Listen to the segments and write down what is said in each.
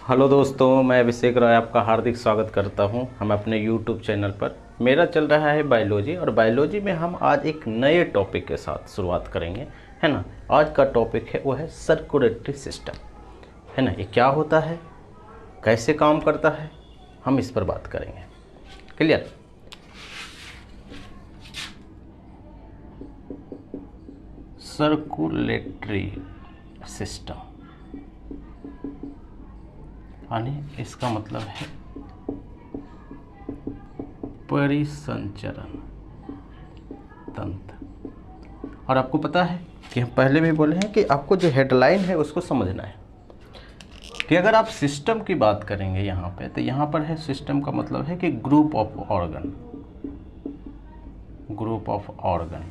Hello दोस्तों, मैं अभिषेक राय आपका हार्दिक स्वागत करता हूं। हम अपने YouTube चैनल पर, मेरा चल रहा है बायोलॉजी, और बायोलॉजी में हम आज एक नए टॉपिक के साथ शुरुआत करेंगे, है ना। आज का टॉपिक है वो है सर्कुलेटरी सिस्टम, है ना। ये क्या होता है, कैसे काम करता है, हम इस पर बात करेंगे। क्लियर। सर्कुलेटरी सिस्टम यानी इसका मतलब है परिसंचरण तंत्र। और आपको पता है कि हम पहले भी बोले हैं कि आपको जो हेडलाइन है उसको समझना है कि अगर आप सिस्टम की बात करेंगे यहाँ पे, तो यहाँ पर है सिस्टम का मतलब है कि group of organ, group of organ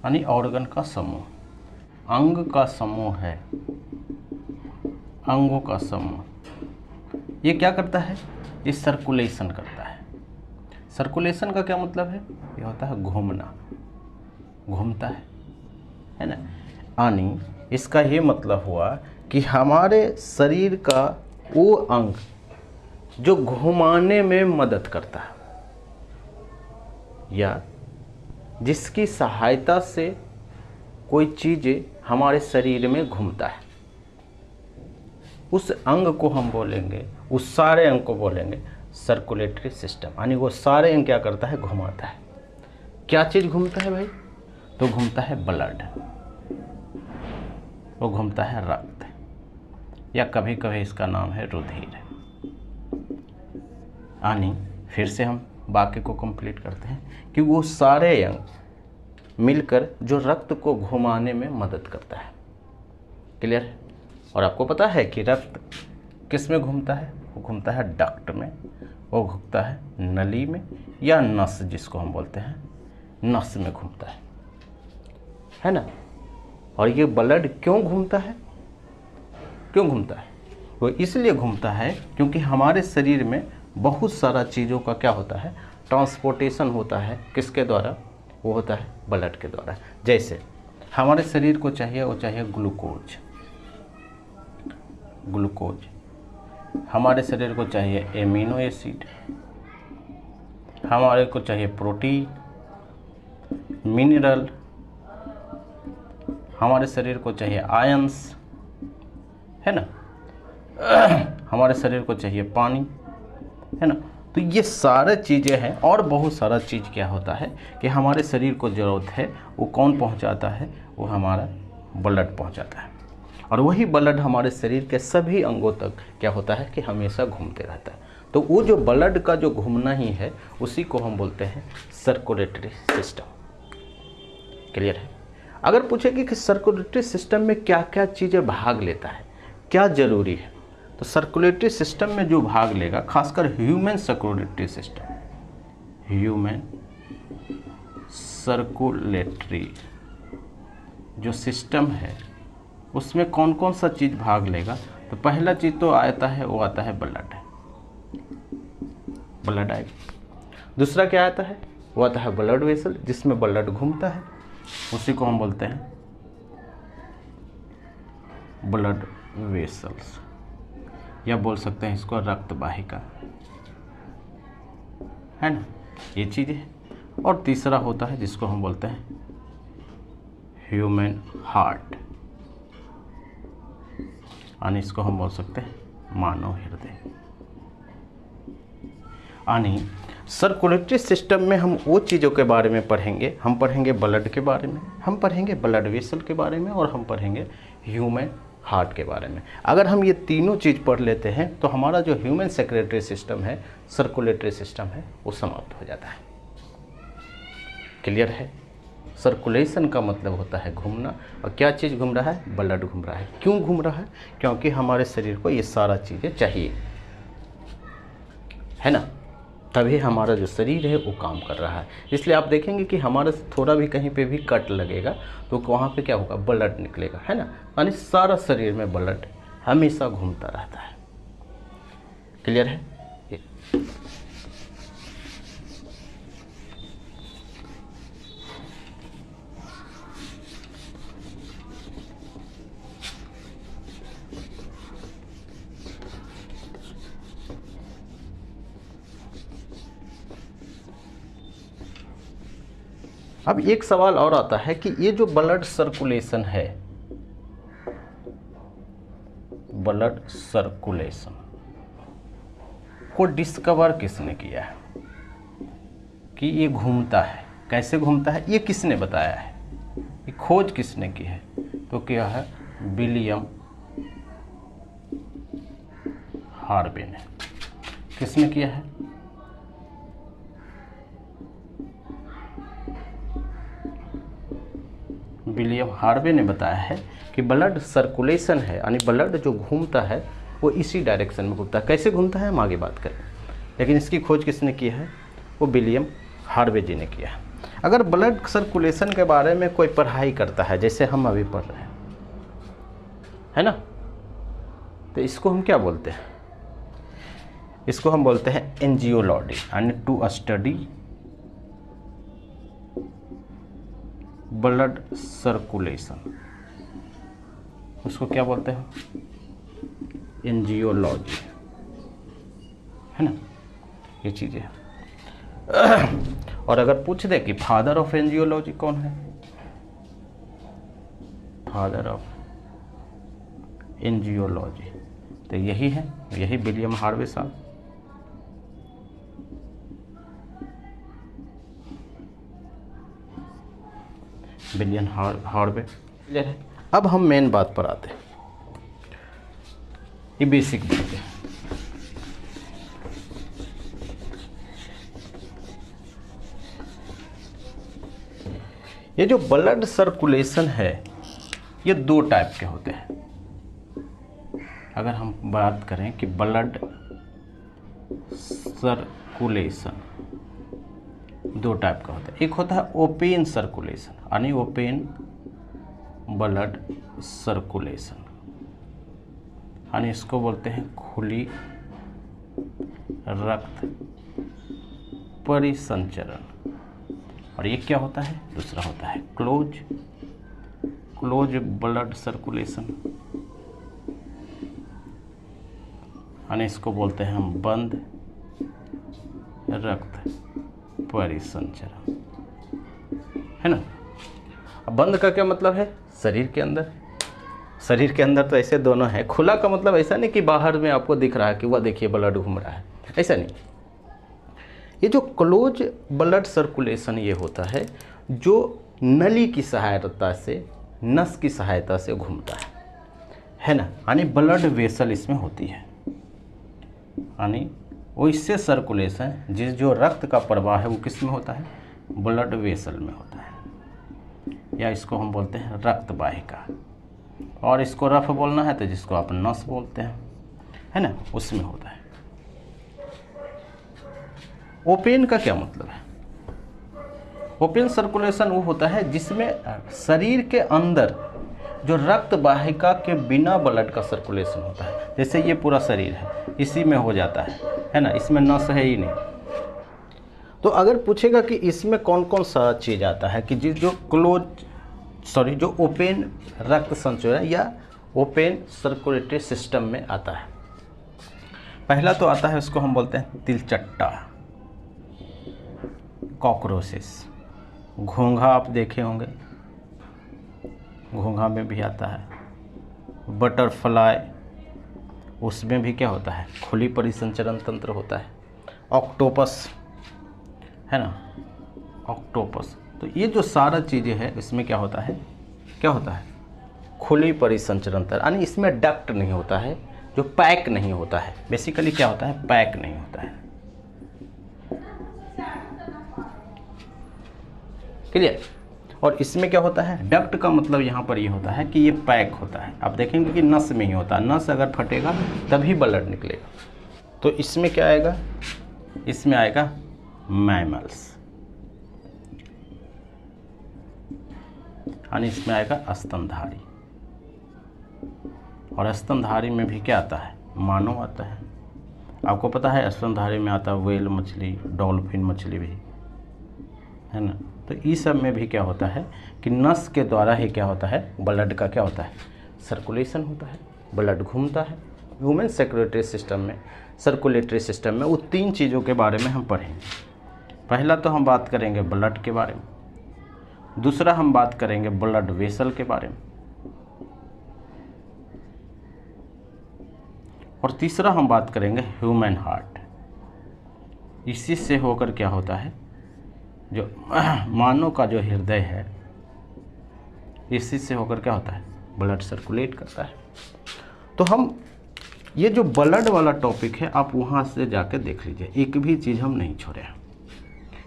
यानी ऑर्गन का समूह, अंग का समूह है, अंगों का समूह। ये क्या करता है, ये सर्कुलेशन करता है। सर्कुलेशन का क्या मतलब है, ये होता है घूमना, घूमता है ना। यानी इसका ये मतलब हुआ कि हमारे शरीर का वो अंग जो घुमाने में मदद करता है या जिसकी सहायता से कोई चीज़ हमारे शरीर में घूमता है, उस अंग को हम बोलेंगे, उस सारे अंग को बोलेंगे सर्कुलेटरी सिस्टम। यानी वो सारे अंग क्या करता है, घुमाता है। क्या चीज़ घूमता है भाई, तो घूमता है ब्लड, वो घूमता है रक्त, या कभी कभी इसका नाम है रुधिर। यानी फिर से हम वाक्य को कंप्लीट करते हैं कि वो सारे अंग मिलकर जो रक्त को घुमाने में मदद करता है। क्लियर है। और आपको पता है कि रक्त किस में घूमता है, वो घूमता है डक्ट में, वो घूमता है नली में, या नस जिसको हम बोलते हैं, नस में घूमता है ना। और ये ब्लड क्यों घूमता है, क्यों घूमता है, वो इसलिए घूमता है क्योंकि हमारे शरीर में बहुत सारा चीज़ों का क्या होता है, ट्रांसपोर्टेशन होता है। किसके द्वारा, वो होता है ब्लड के द्वारा। जैसे हमारे शरीर को चाहिए, वो चाहिए ग्लूकोज, ग्लूकोज। हमारे शरीर को चाहिए एमिनो एसिड, हमारे को चाहिए प्रोटीन, मिनरल, हमारे शरीर को चाहिए आयंस, है ना। हमारे शरीर को चाहिए पानी, है ना। तो ये सारे चीज़ें हैं, और बहुत सारा चीज़ क्या होता है कि हमारे शरीर को ज़रूरत है, वो कौन पहुंचाता है, वो हमारा ब्लड पहुंचाता है। और वही ब्लड हमारे शरीर के सभी अंगों तक क्या होता है कि हमेशा घूमते रहता है। तो वो जो ब्लड का जो घूमना ही है, उसी को हम बोलते हैं सर्कुलेटरी सिस्टम। क्लियर है। अगर पूछेगी कि सर्कुलेटरी सिस्टम में क्या क्या चीज़ें भाग लेता है, क्या ज़रूरी है, तो सर्कुलेटरी सिस्टम में जो भाग लेगा, खासकर human circulatory system, human circulatory जो सिस्टम है, उसमें कौन कौन सा चीज़ भाग लेगा। तो पहला चीज़ तो आता है, वो आता है ब्लड, ब्लड आएगा। दूसरा क्या आता है, वो आता है ब्लड वेसल, जिसमें ब्लड घूमता है, उसी को हम बोलते हैं ब्लड वेसल्स, या बोल सकते हैं इसको रक्त वाहिका, है ना। ये चीज़ है। और तीसरा होता है जिसको हम बोलते हैं ह्यूमन हार्ट, यानी इसको हम बोल सकते हैं मानव हृदय। यानी सर्कुलेटरी सिस्टम में हम वो चीज़ों के बारे में पढ़ेंगे, हम पढ़ेंगे ब्लड के बारे में, हम पढ़ेंगे ब्लड वेसल के बारे में, और हम पढ़ेंगे ह्यूमन हार्ट के बारे में। अगर हम ये तीनों चीज़ पढ़ लेते हैं तो हमारा जो ह्यूमन सेक्रेटरी सिस्टम है, सर्कुलेटरी सिस्टम है, वो समाप्त हो जाता है। क्लियर है। सर्कुलेशन का मतलब होता है घूमना, और क्या चीज़ घूम रहा है, ब्लड घूम रहा है। क्यों घूम रहा है, क्योंकि हमारे शरीर को ये सारा चीज़ें चाहिए, है ना। तभी हमारा जो शरीर है वो काम कर रहा है। इसलिए आप देखेंगे कि हमारा थोड़ा भी कहीं पे भी कट लगेगा तो वहाँ पे क्या होगा, ब्लड निकलेगा, है ना। यानी सारा शरीर में ब्लड हमेशा घूमता रहता है। क्लियर है। अब एक सवाल और आता है कि ये जो ब्लड सर्कुलेशन है, ब्लड सर्कुलेशन को डिस्कवर किसने किया है कि ये घूमता है, कैसे घूमता है, ये किसने बताया है, ये खोज किसने की है? तो क्या है? विलियम हार्वे ने। किसने किया है? विलियम हार्वे ने बताया है कि ब्लड सर्कुलेशन है, यानी ब्लड जो घूमता है वो इसी डायरेक्शन में घूमता है। कैसे घूमता है हम आगे बात करें, लेकिन इसकी खोज किसने की है? वो विलियम हार्वे जी ने किया है। अगर ब्लड सर्कुलेशन के बारे में कोई पढ़ाई करता है, जैसे हम अभी पढ़ रहे हैं, है ना, तो इसको हम क्या बोलते हैं? इसको हम बोलते हैं एंजियोलॉजी, यानी टू स्टडी ब्लड सर्कुलेशन। उसको क्या बोलते हैं? एंजियोलॉजी, है ना, ये चीज़ें हैं। और अगर पूछ दे कि फादर ऑफ एंजियोलॉजी कौन है, फादर ऑफ एंजियोलॉजी, तो यही है, यही विलियम हार्वे साहब। William Harvey. अब हम मेन बात पर आते हैं, ये बेसिक बात है। ये जो ब्लड सर्कुलेशन है ये दो टाइप के होते हैं। अगर हम बात करें कि ब्लड सर्कुलेशन दो टाइप का होता है। एक होता है ओपन सर्कुलेशन, यानी ओपन ब्लड सर्कुलेशन, यानी इसको बोलते हैं खुली रक्त परिसंचरण। और ये क्या होता है? दूसरा होता है क्लोज ब्लड सर्कुलेशन, यानी इसको बोलते हैं हम बंद रक्त परिसंचरण, है ना। अब बंद का क्या मतलब है? शरीर के अंदर। शरीर के अंदर तो ऐसे दोनों है। खुला का मतलब ऐसा नहीं कि बाहर में आपको दिख रहा है कि वह देखिए ब्लड घूम रहा है, ऐसा नहीं। ये जो क्लोज ब्लड सर्कुलेशन ये होता है जो नली की सहायता से, नस की सहायता से घूमता है ना, यानी ब्लड वेसल इसमें होती है, यानी वो इससे सर्कुलेशन जिस जो रक्त का प्रवाह है वो किस में होता है? ब्लड वेसल में होता है, या इसको हम बोलते हैं रक्त वाहिका। और इसको रफ बोलना है तो जिसको आप नस बोलते हैं, है ना, उसमें होता है। ओपन का क्या मतलब है? ओपन सर्कुलेशन वो होता है जिसमें शरीर के अंदर जो रक्त वाहिका के बिना ब्लड का सर्कुलेशन होता है। जैसे ये पूरा शरीर है, इसी में हो जाता है ना, इसमें नस है ही नहीं। तो अगर पूछेगा कि इसमें कौन कौन सा चीज़ आता है कि जो जो ओपन रक्त संचरण या ओपन सर्कुलेटरी सिस्टम में आता है। पहला तो आता है, उसको हम बोलते हैं तिलचट्टा, कॉकरोचेस। घोंघा आप देखे होंगे, घोंघा में भी आता है। बटरफ्लाई, उसमें भी क्या होता है? खुली परिसंचरण तंत्र होता है। ऑक्टोपस, है ना, ऑक्टोपस। तो ये जो सारा चीज़ें हैं इसमें क्या होता है? क्या होता है? खुली परिसंचरण तंत्र, यानी इसमें डक्ट नहीं होता है, जो पैक नहीं होता है। बेसिकली क्या होता है? पैक नहीं होता है। क्लियर? और इसमें क्या होता है? डक्ट का मतलब यहाँ पर ये होता है कि ये पैक होता है। आप देखेंगे कि नस में ही होता है, नस अगर फटेगा तभी ब्लड निकलेगा। तो इसमें क्या आएगा? इसमें आएगा मैमल्स, यानी इसमें आएगा स्तनधारी। और स्तनधारी में भी क्या आता है? मानव आता है। आपको पता है स्तनधारी में आता है व्हेल मछली, डॉल्फिन मछली भी, है ना। तो इस सब में भी क्या होता है कि नस के द्वारा ही क्या होता है? ब्लड का क्या होता है? सर्कुलेशन होता है, ब्लड घूमता है। ह्यूमन सर्कुलेटरी सिस्टम में, सर्कुलेटरी सिस्टम में वो तीन चीज़ों के बारे में हम पढ़ेंगे। पहला तो हम बात करेंगे ब्लड के बारे में, दूसरा हम बात करेंगे ब्लड वेसल के बारे में, और तीसरा हम बात करेंगे ह्यूमन हार्ट। इसी से होकर क्या होता है, जो मानव का जो हृदय है, इसी से होकर क्या होता है, ब्लड सर्कुलेट करता है। तो हम ये जो ब्लड वाला टॉपिक है आप वहाँ से जाके देख लीजिए, एक भी चीज़ हम नहीं छोड़े हैं।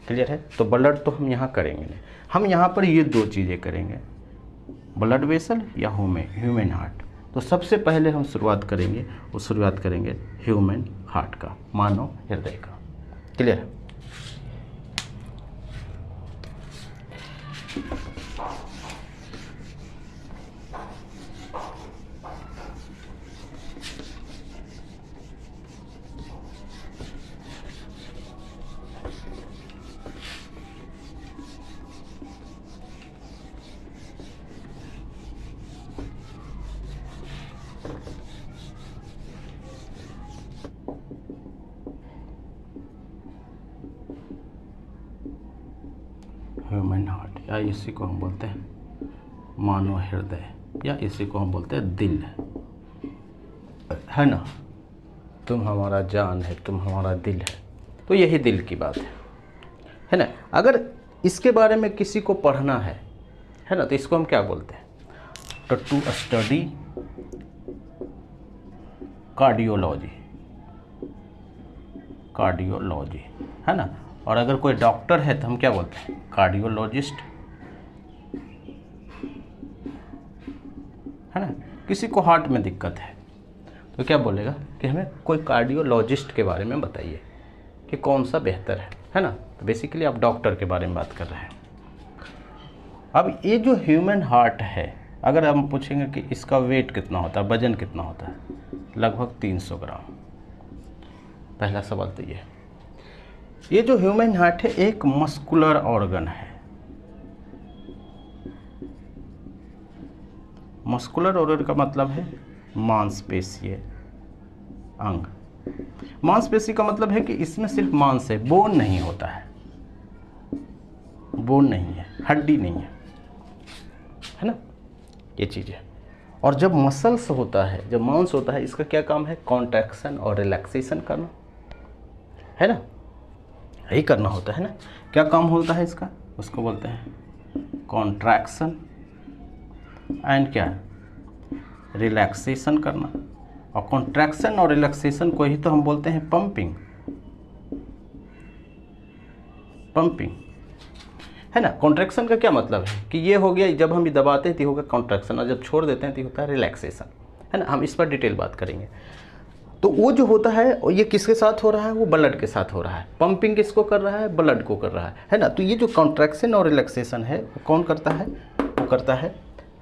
क्लियर है? तो ब्लड तो हम यहाँ करेंगे नहीं, हम यहाँ पर ये दो चीज़ें करेंगे, ब्लड वेसल या ह्यूमन हार्ट। तो सबसे पहले हम शुरुआत करेंगे ह्यूमन हार्ट का, मानव हृदय का। क्लियर है? ह्यूमन हार्ट, या इसी को हम बोलते हैं मानव हृदय, या इसी को हम बोलते हैं दिल, है ना। तुम हमारा जान है, तुम हमारा दिल है, तो यही दिल की बात है ना। अगर इसके बारे में किसी को पढ़ना है ना, तो इसको हम क्या बोलते हैं, तो टू स्टडी कार्डियोलॉजी, है ना। और अगर कोई डॉक्टर है तो हम क्या बोलते हैं, कार्डियोलॉजिस्ट, है ना। किसी को हार्ट में दिक्कत है तो क्या बोलेगा कि हमें कोई कार्डियोलॉजिस्ट के बारे में बताइए कि कौन सा बेहतर है ना। तो बेसिकली आप डॉक्टर के बारे में बात कर रहे हैं। अब ये जो ह्यूमन हार्ट है, अगर हम पूछेंगे कि इसका वेट कितना होता है, वजन कितना होता है, लगभग 300 ग्राम। पहला सवाल तो ये जो ह्यूमन हार्ट है एक मस्कुलर ऑर्गन है। मस्कुलर ऑर्गन का मतलब है मांसपेशीय अंग। मांसपेशी का मतलब है कि इसमें सिर्फ मांस है, बोन नहीं होता है, बोन नहीं है, हड्डी नहीं है ना, ये चीज़ है। और जब मसल्स होता है, जब मांस होता है, इसका क्या काम है, कॉन्ट्रैक्शन और रिलैक्सेशन करना, है ना, यही करना होता है ना। क्या काम होता है इसका, उसको बोलते हैं कॉन्ट्रैक्शन एंड क्या, रिलैक्सेशन करना। और कॉन्ट्रैक्शन और रिलैक्सेशन को ही तो हम बोलते हैं पंपिंग, है ना। कॉन्ट्रैक्शन का क्या मतलब है कि ये हो गया, जब हम ये दबाते हैं तो होगा कॉन्ट्रैक्शन, और जब छोड़ देते हैं तो होता है रिलैक्सेशन, है ना। हम इस पर डिटेल बात करेंगे। तो वो जो होता है ये किसके साथ हो रहा है, वो ब्लड के साथ हो रहा है। पंपिंग किसको कर रहा है, ब्लड को कर रहा है ना। तो ये जो कॉन्ट्रैक्शन और रिलैक्सेशन है वो कौन करता है, वो करता है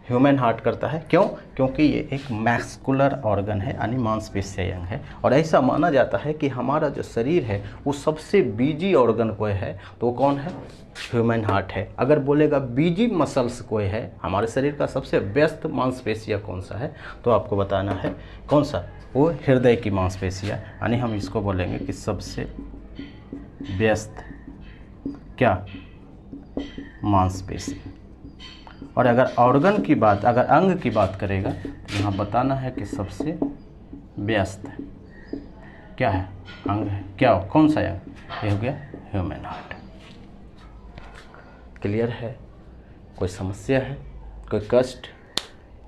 ह्यूमन हार्ट करता है। क्यों? क्योंकि ये एक मैस्कुलर ऑर्गन है, यानी मांसपेशीय अंग है। और ऐसा माना जाता है कि हमारा जो शरीर है वो सबसे बिजी ऑर्गन कोई है तो वो कौन है, ह्यूमन हार्ट है। अगर बोलेगा बिजी मसल्स कोई है, हमारे शरीर का सबसे व्यस्त मांसपेशिया कौन सा है, तो आपको बताना है कौन सा, वो हृदय की मांसपेशियाँ, यानी हम इसको बोलेंगे कि सबसे व्यस्त क्या, मांसपेशी। और अगर ऑर्गन की बात, अगर अंग की बात करेगा तो यहाँ बताना है कि सबसे व्यस्त क्या है, अंग है, क्या हो, कौन सा अंग, ये हो गया ह्यूमन हार्ट। क्लियर है? कोई समस्या है, कोई कष्ट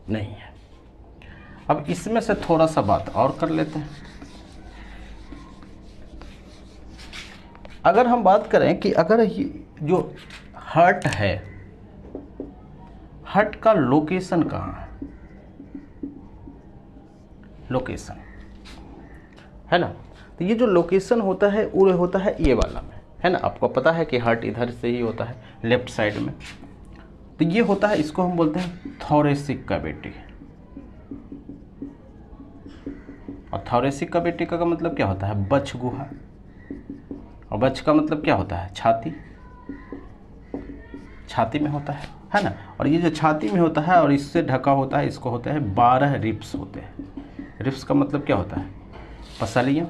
नहीं है। अब इसमें से थोड़ा सा बात और कर लेते हैं। अगर हम बात करें कि अगर जो हार्ट है, हार्ट का लोकेशन कहाँ है, लोकेशन, है ना। तो ये जो लोकेशन होता है वो होता है ये वाला में, है ना। आपको पता है कि हार्ट इधर से ही होता है, लेफ्ट साइड में। तो ये होता है, इसको हम बोलते हैं थोरेसिक कैविटी। और थोरेसिक कैविटी का मतलब क्या होता है, बच्छ गुहा। और बच्छ का मतलब क्या होता है, छाती, छाती में होता है ना। और ये जो छाती में होता है और इससे ढका होता है, इसको होता है 12 रिब्स होते हैं। रिब्स का मतलब क्या होता है, पसलियाँ।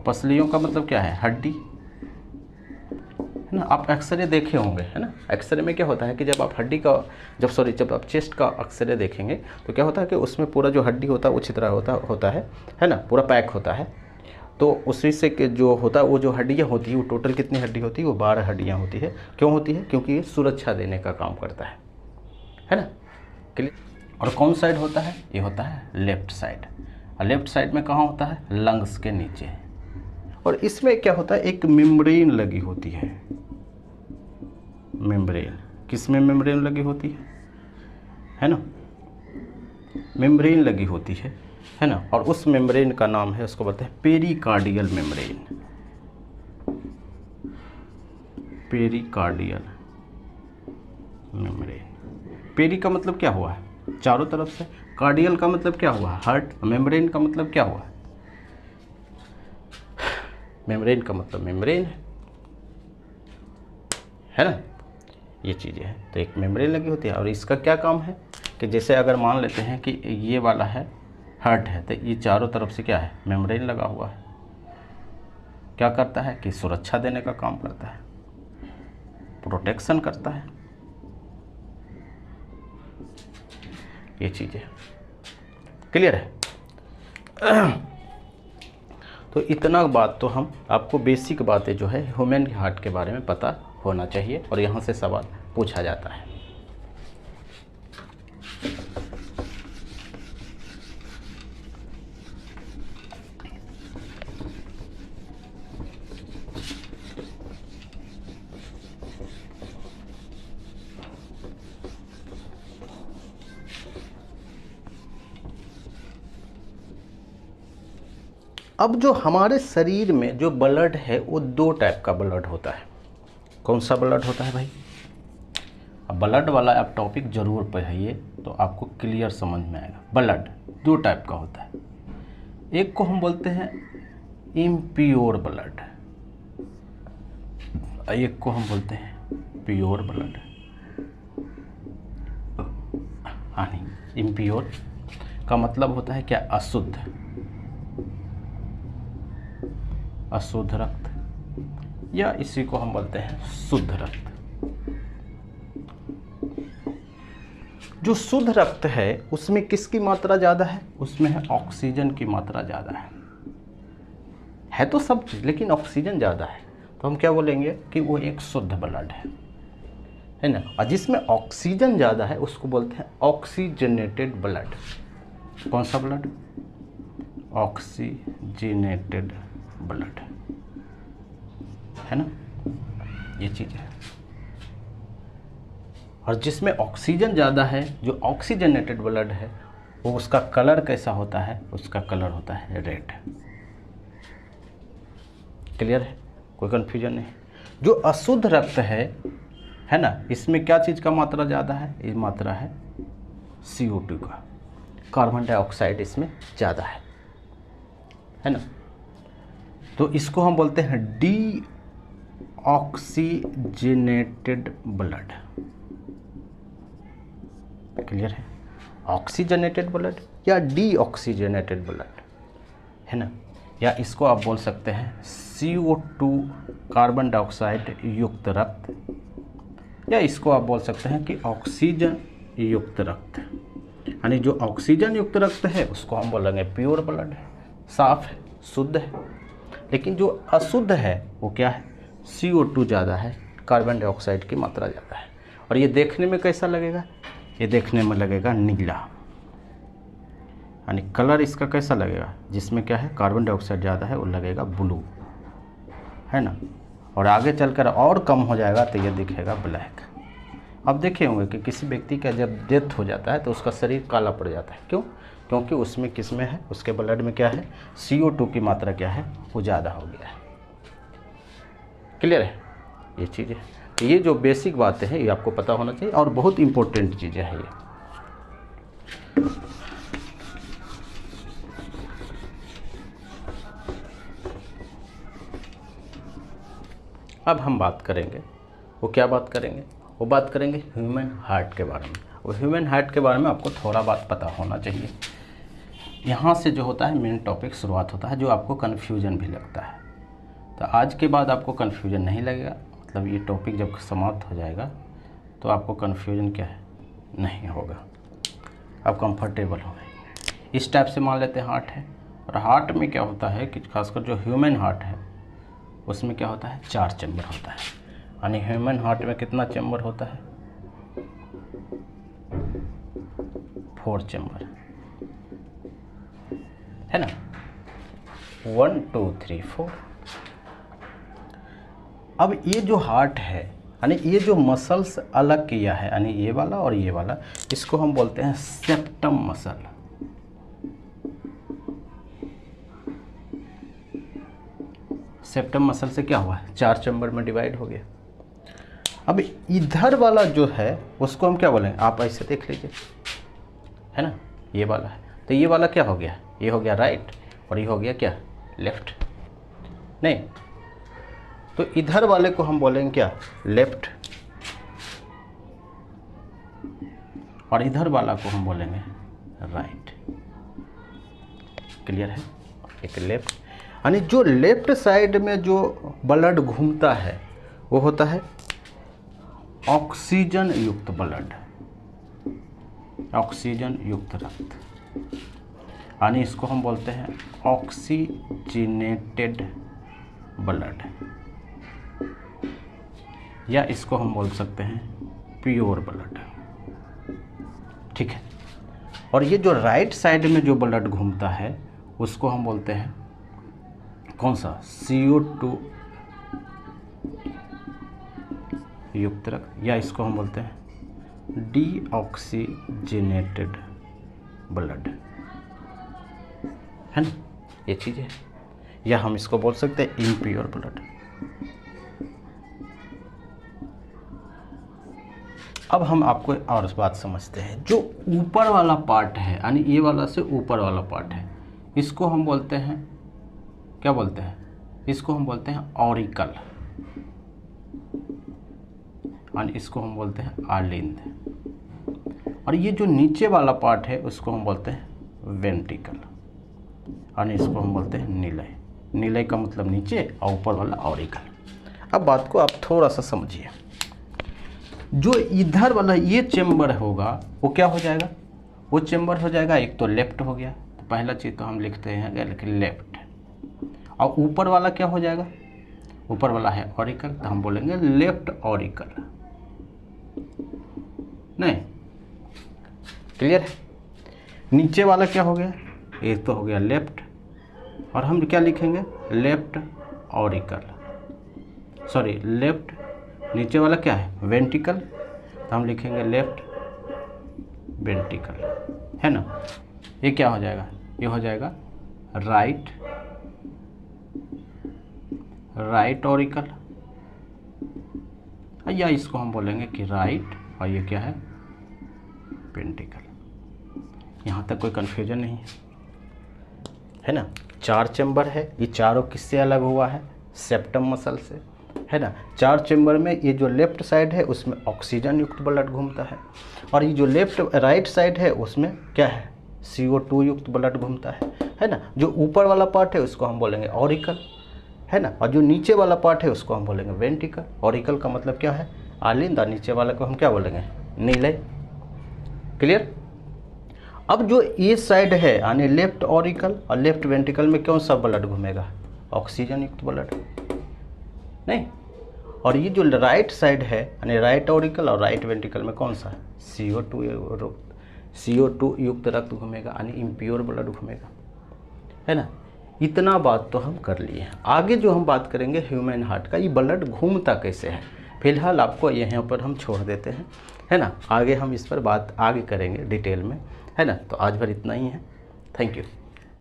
पसलियों का मतलब क्या है, हड्डी, है ना। आप एक्सरे देखे होंगे, है ना, एक्सरे में क्या होता है कि जब आप जब आप चेस्ट का एक्सरे देखेंगे तो क्या होता है कि उसमें पूरा जो हड्डी होता है वो छितरा होता है ना, पूरा पैक होता है। तो उसी से कि जो होता है वो जो हड्डियाँ होती है वो टोटल कितनी हड्डी होती है, वो 12 हड्डियाँ होती है। क्यों होती है? क्योंकि ये सुरक्षा देने का काम करता है ना। क्लियर? और कौन साइड होता है? ये होता है लेफ्ट साइड। और लेफ्ट साइड में कहाँ होता है? लंग्स के नीचे। और इसमें क्या होता है, एक मेम्ब्रेन लगी होती है। मेम्ब्रेन, किस में मेम्ब्रेन लगी होती है ना, मेम्ब्रेन लगी होती है ना। और उस मेम्ब्रेन का नाम है, उसको बोलते हैं pericardial membrane. Pericardial membrane. Peri का मतलब क्या हुआ है? चारों तरफ से। कार्डियल का मतलब क्या हुआ? हार्ट। मेम्ब्रेन का मतलब क्या हुआ? मेम्ब्रेन का मतलब मेम्ब्रेन है ना, ये चीज़ें हैं। तो एक मेम्ब्रेन लगी होती है। और इसका क्या काम है कि जैसे अगर मान लेते हैं कि ये वाला है हार्ट है, तो ये चारों तरफ से क्या है? मेम्ब्रेन लगा हुआ है। क्या करता है कि सुरक्षा देने का काम करता है, प्रोटेक्शन करता है, ये चीज़ें। क्लियर है? तो इतना बात तो हम आपको बेसिक बातें जो है ह्यूमन हार्ट के बारे में पता होना चाहिए, और यहाँ से सवाल पूछा जाता है। अब जो हमारे शरीर में जो ब्लड है वो 2 टाइप का ब्लड होता है। कौन सा ब्लड होता है भाई? अब ब्लड वाला आप टॉपिक जरूर पढ़िए तो आपको क्लियर समझ में आएगा। ब्लड 2 टाइप का होता है। एक को हम बोलते हैं इम्प्योर ब्लड, एक को हम बोलते हैं प्योर ब्लड। हाँ नहीं, इम्प्योर का मतलब होता है क्या? अशुद्ध, अशुद्ध रक्त, या इसी को हम बोलते हैं शुद्ध रक्त। जो शुद्ध रक्त है उसमें किसकी मात्रा ज़्यादा है? उसमें है ऑक्सीजन की मात्रा ज़्यादा है तो सब चीज़, लेकिन ऑक्सीजन ज़्यादा है, तो हम क्या बोलेंगे कि वो एक शुद्ध ब्लड है ना। और जिसमें ऑक्सीजन ज़्यादा है उसको बोलते हैं ऑक्सीजनेटेड ब्लड। कौन सा ब्लड? ऑक्सीजनेटेड ब्लड, है ना, ये चीज़ है। और जिसमें ऑक्सीजन ज़्यादा है, जो ऑक्सीजनेटेड ब्लड है, वो उसका कलर कैसा होता है? उसका कलर होता है रेड। क्लियर है? कोई कन्फ्यूजन नहीं। जो अशुद्ध रक्त है ना, इसमें क्या चीज़ का मात्रा ज़्यादा है? ये मात्रा है CO2 का, कार्बन डाइऑक्साइड इसमें ज़्यादा है ना। तो इसको हम बोलते हैं डी ऑक्सीजनेटेड ब्लड। क्लियर है? ऑक्सीजनेटेड ब्लड या डी ऑक्सीजनेटेड ब्लड, है ना। या इसको आप बोल सकते हैं CO2 कार्बन डाइऑक्साइड युक्त रक्त, या इसको आप बोल सकते हैं कि ऑक्सीजन युक्त रक्त। यानी जो ऑक्सीजन युक्त रक्त है उसको हम बोलेंगे प्योर ब्लड है, साफ है, शुद्ध है। लेकिन जो अशुद्ध है वो क्या है? CO2 ज़्यादा है, कार्बन डाइऑक्साइड की मात्रा ज़्यादा है। और ये देखने में कैसा लगेगा? ये देखने में लगेगा नीला, यानी कलर इसका कैसा लगेगा? जिसमें क्या है? कार्बन डाइऑक्साइड ज़्यादा है, वो लगेगा ब्लू, है ना। और आगे चलकर और कम हो जाएगा तो ये दिखेगा ब्लैक। अब देखे होंगे कि किसी व्यक्ति का जब डेथ हो जाता है तो उसका शरीर काला पड़ जाता है। क्यों? क्योंकि उसमें किस में है? उसके ब्लड में क्या है? CO2 की मात्रा क्या है? वो ज़्यादा हो गया है। क्लियर है? ये चीज़ें, तो ये जो बेसिक बातें हैं ये आपको पता होना चाहिए, और बहुत इम्पोर्टेंट चीज़ें हैं ये। अब हम बात करेंगे, वो क्या बात करेंगे? वो बात करेंगे ह्यूमन हार्ट के बारे में। और ह्यूमन हार्ट के बारे में आपको थोड़ा बात पता होना चाहिए। यहाँ से जो होता है मेन टॉपिक शुरुआत होता है, जो आपको कन्फ्यूजन भी लगता है। तो आज के बाद आपको कन्फ्यूजन नहीं लगेगा, मतलब ये टॉपिक जब समाप्त हो जाएगा तो आपको कन्फ्यूजन क्या है, नहीं होगा, आप कंफर्टेबल होंगे। इस टाइप से मान लेते हैं हार्ट है, और हार्ट में क्या होता है कि खासकर जो ह्यूमन हार्ट है उसमें क्या होता है, 4 चैम्बर होता है। यानी ह्यूमन हार्ट में कितना चैम्बर होता है, 4 चैम्बर है ना, 1 2 3 4। अब ये जो हार्ट है, यानी ये जो मसल्स अलग किया है, यानी ये वाला और ये वाला, इसको हम बोलते हैं सेप्टम मसल। सेप्टम मसल से क्या हुआ है, 4 चैम्बर में डिवाइड हो गया। अब इधर वाला जो है उसको हम क्या बोलेंगे, आप ऐसे देख लीजिए, है ना, ये वाला है, तो ये वाला क्या हो गया, ये हो गया राइट, और ये हो गया क्या, लेफ्ट। नहीं, तो इधर वाले को हम बोलेंगे क्या, लेफ्ट, और इधर वाला को हम बोलेंगे राइट। क्लियर है, एक लेफ्ट, यानी जो लेफ्ट साइड में जो ब्लड घूमता है वो होता है ऑक्सीजन युक्त ब्लड, ऑक्सीजन युक्त रक्त, यानी इसको हम बोलते हैं ऑक्सीजनेटेड ब्लड, या इसको हम बोल सकते हैं प्योर ब्लड। ठीक है, और ये जो राइट साइड में जो ब्लड घूमता है उसको हम बोलते हैं कौन सा, CO2 युक्त रक्त, या इसको हम बोलते हैं डीऑक्सीजनेटेड ब्लड, है ना, ये चीज़ है। या हम इसको बोल सकते हैं इम्प्योर ब्लड। अब हम आपको और बात समझते हैं, जो ऊपर वाला पार्ट है, यानी ये वाला से ऊपर वाला पार्ट है, इसको हम बोलते हैं, क्या बोलते हैं, इसको हम बोलते हैं ऑरिकल, और इसको हम बोलते हैं आलिंद, और ये जो नीचे वाला पार्ट है उसको हम बोलते हैं वेंट्रिकल, और इसको हम बोलते हैं निलय। निलय का मतलब नीचे, और ऊपर वाला ऑरिकल। अब बात को आप थोड़ा सा समझिए, जो इधर वाला ये चेम्बर होगा वो क्या हो जाएगा, वो चेम्बर हो जाएगा, एक तो लेफ्ट हो गया, तो पहला चीज़ तो हम लिखते हैं लेकिन लेफ्ट, और ऊपर वाला क्या हो जाएगा, ऊपर वाला है ऑरिकल, तो हम बोलेंगे लेफ्ट ऑरिकल। नहीं, क्लियर है। नीचे वाला क्या हो गया, एक तो हो गया लेफ्ट, और हम क्या लिखेंगे, लेफ्ट ऑरिकल, सॉरी लेफ्ट, नीचे वाला क्या है, वेंट्रिकल, तो हम लिखेंगे लेफ्ट वेंट्रिकल, है ना। ये क्या हो जाएगा, ये हो जाएगा राइट, राइट ऑरिकल, या इसको हम बोलेंगे कि राइट, और ये क्या है, वेंट्रिकल। यहाँ तक कोई कन्फ्यूजन नहीं है ना। 4 चैम्बर है, ये चारों किससे अलग हुआ है, सेप्टम मसल से, है ना। 4 चैम्बर में ये जो लेफ्ट साइड है उसमें ऑक्सीजन युक्त ब्लड घूमता है, और ये जो राइट साइड है उसमें क्या है, CO2 युक्त ब्लड घूमता है ना। जो ऊपर वाला पार्ट है उसको हम बोलेंगे ऑरिकल, है ना, और जो नीचे वाला पार्ट है उसको हम बोलेंगे वेंट्रिकल। ऑरिकल का मतलब क्या है, आलिंद, और नीचे वाले को हम क्या बोलेंगे, निलय। क्लियर। अब जो ये साइड है, यानी लेफ्ट ऑरिकल और लेफ्ट वेंट्रिकल में कौन सा ब्लड घूमेगा, ऑक्सीजन युक्त ब्लड, नहीं। और ये जो राइट साइड है, यानी राइट ऑरिकल और राइट वेंट्रिकल में कौन सा है, CO2 युक्त रक्त घूमेगा, यानी इम्प्योर ब्लड घूमेगा, है ना। इतना बात तो हम कर लिए हैं। आगे जो हम बात करेंगे ह्यूमन हार्ट का, ये ब्लड घूमता कैसे है, फिलहाल आपको यहाँ पर हम छोड़ देते हैं, है ना। आगे हम इस पर बात आगे करेंगे डिटेल में, है ना। तो आज भर इतना ही है। Thank you.